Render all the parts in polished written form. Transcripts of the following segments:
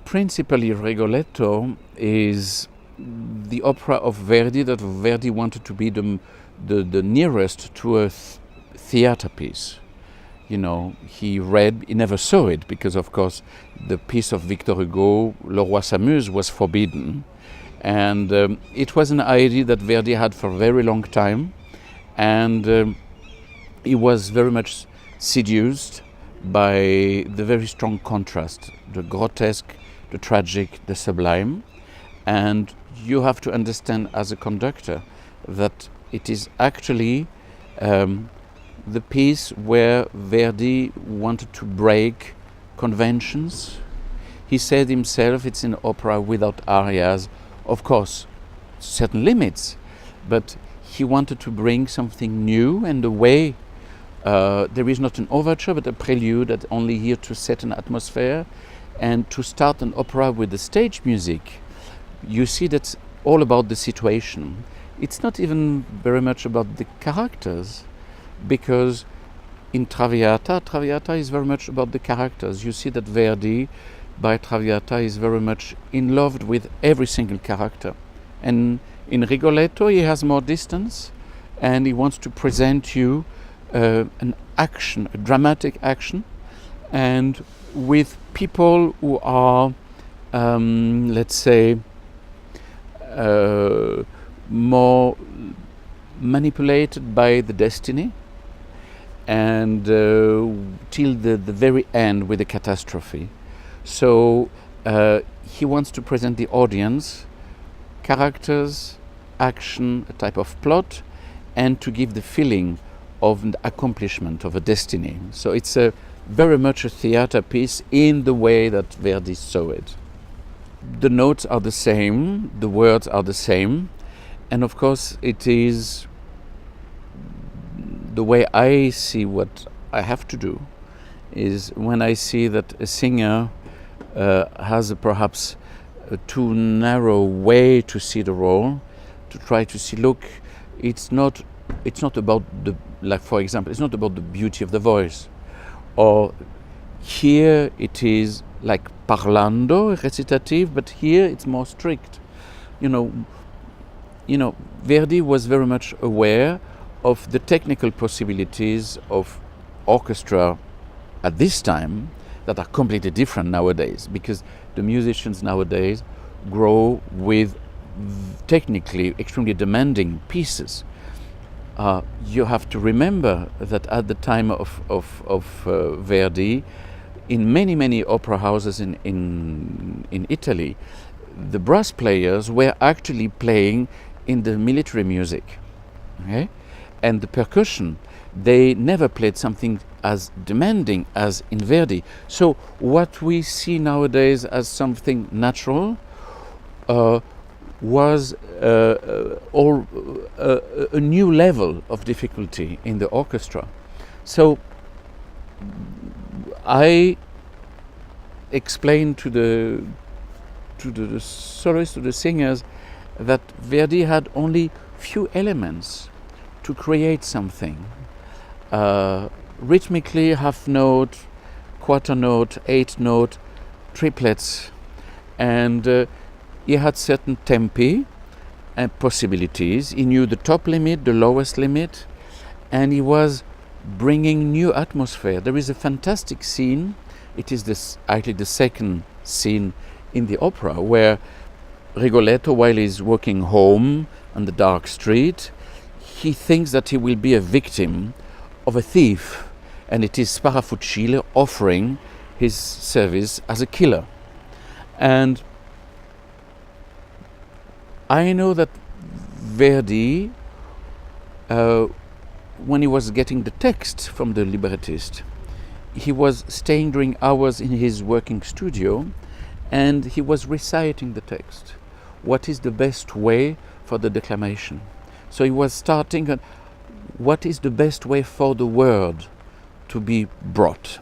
Principally Rigoletto is the opera of Verdi that Verdi wanted to be the nearest to a theater piece. He never saw it because, of course, the piece of Victor Hugo, Le Roi s'amuse, was forbidden. And it was an idea that Verdi had for a very long time. And he was very much seduced by the very strong contrast, the grotesque, the tragic, the sublime. And you have to understand as a conductor that it is actually the piece where Verdi wanted to break conventions. He said himself it's an opera without arias, of course, certain limits, but he wanted to bring something new, and the way there is not an overture but a prelude that only here to set an atmosphere and to start an opera with the stage music. You see that's all about the situation. It's not even very much about the characters, because in Traviata is very much about the characters. You see that Verdi, by Traviata, is very much in love with every single character. And in Rigoletto, he has more distance, and he wants to present you an action, a dramatic action, and with people who are, let's say, more manipulated by the destiny, and till the very end with the catastrophe. So he wants to present the audience characters, action, a type of plot, and to give the feeling of an accomplishment of a destiny. So it's very much a theater piece in the way that Verdi saw it. The notes are the same, the words are the same, and of course it is the way I see what I have to do is when I see that a singer has perhaps a too narrow way to see the role, to try to see, look, it's not about for example, it's not about the beauty of the voice, or here it is like parlando, recitative, but here it's more strict. Verdi was very much aware of the technical possibilities of orchestra at this time that are completely different nowadays, because the musicians nowadays grow with technically extremely demanding pieces. You have to remember that at the time of Verdi, in many opera houses in Italy, the brass players were actually playing in the military music. Okay? And the percussion, they never played something as demanding as in Verdi. So what we see nowadays as something natural was a new level of difficulty in the orchestra. So I explained to the soloists, to the singers, that Verdi had only few elements to create something. Rhythmically, half note, quarter note, eighth note, triplets, and he had certain tempi and possibilities. He knew the top limit, the lowest limit, and he was bringing new atmosphere. There is a fantastic scene. It is actually the second scene in the opera, where Rigoletto, while he's walking home on the dark street, he thinks that he will be a victim of a thief, and it is Sparafucile offering his service as a killer. And I know that Verdi, when he was getting the text from the librettist, he was staying during hours in his working studio, and he was reciting the text. What is the best way for the declamation? So he was starting on what is the best way for the word to be brought.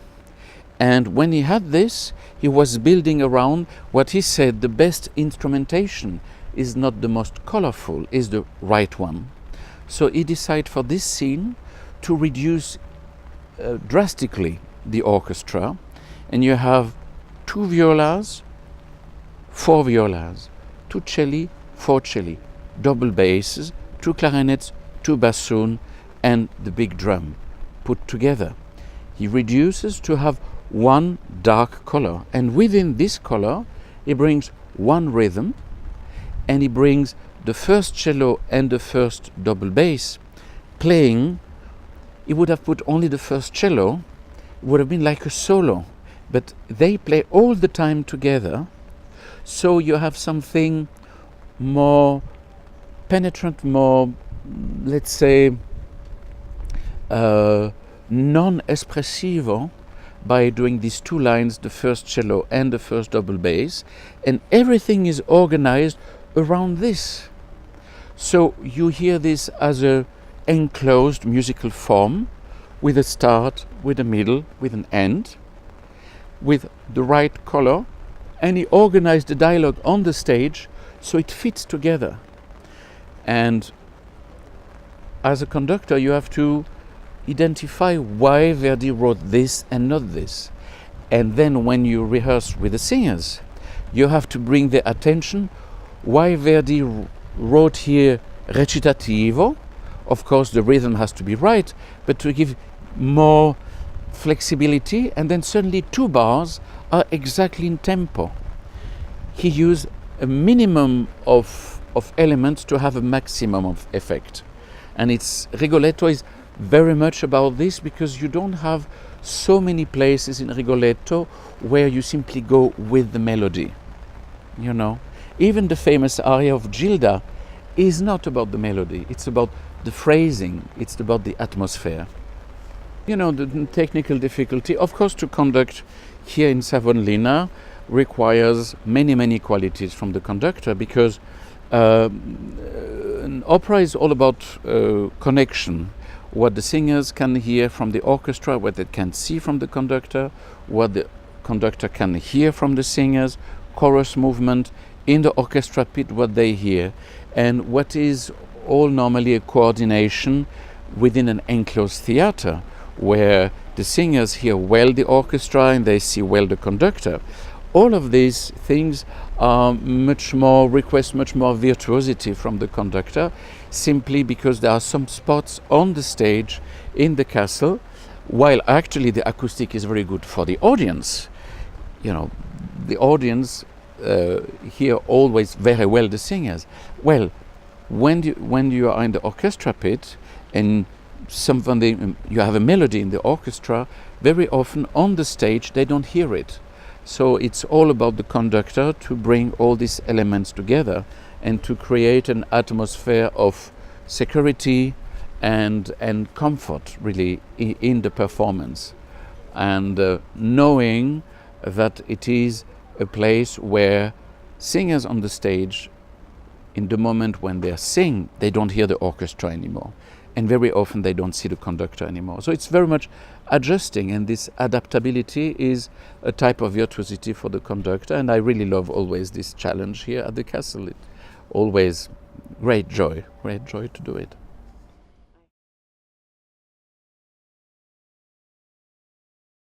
And when he had this, he was building around what he said the best instrumentation is not the most colorful, is the right one. So he decided for this scene to reduce drastically the orchestra, and you have 2 violas, 4 violas, 2 celli, 4 celli, double basses, 2 clarinets, 2 bassoon, and the big drum put together. He reduces to have one dark color, and within this color he brings one rhythm, and he brings the first cello and the first double bass playing. He would have put only the first cello, it would have been like a solo, but they play all the time together, so you have something more penetrant, more, let's say, non-espressivo, by doing these 2 lines, the first cello and the first double bass, and everything is organized around this. So you hear this as a enclosed musical form, with a start, with a middle, with an end, with the right color, and he organized the dialogue on the stage so it fits together. And as a conductor, you have to identify why Verdi wrote this and not this. And then when you rehearse with the singers, you have to bring their attention why Verdi wrote here recitativo. Of course, the rhythm has to be right, but to give more flexibility, and then suddenly 2 bars are exactly in tempo. He used a minimum of elements to have a maximum of effect. And Rigoletto is very much about this, because you don't have so many places in Rigoletto where you simply go with the melody. You know, even the famous aria of Gilda is not about the melody, it's about the phrasing, it's about the atmosphere. You know, the technical difficulty, of course, to conduct here in Savonlinna requires many qualities from the conductor, because an opera is all about connection. What the singers can hear from the orchestra, what they can see from the conductor, what the conductor can hear from the singers, chorus movement, in the orchestra pit what they hear, and what is all normally a coordination within an enclosed theater, where the singers hear well the orchestra and they see well the conductor. All of these things request much more virtuosity from the conductor, simply because there are some spots on the stage in the castle, while actually the acoustic is very good for the audience. You know, the audience hear always very well the singers. Well, when you are in the orchestra pit and you have a melody in the orchestra, very often on the stage they don't hear it. So it's all about the conductor to bring all these elements together and to create an atmosphere of security and comfort, really, in the performance. And knowing that it is a place where singers on the stage, in the moment when they sing, they don't hear the orchestra anymore. And very often they don't see the conductor anymore. So it's very much adjusting, and this adaptability is a type of virtuosity for the conductor, and I really love always this challenge here at the castle. It always great joy to do it.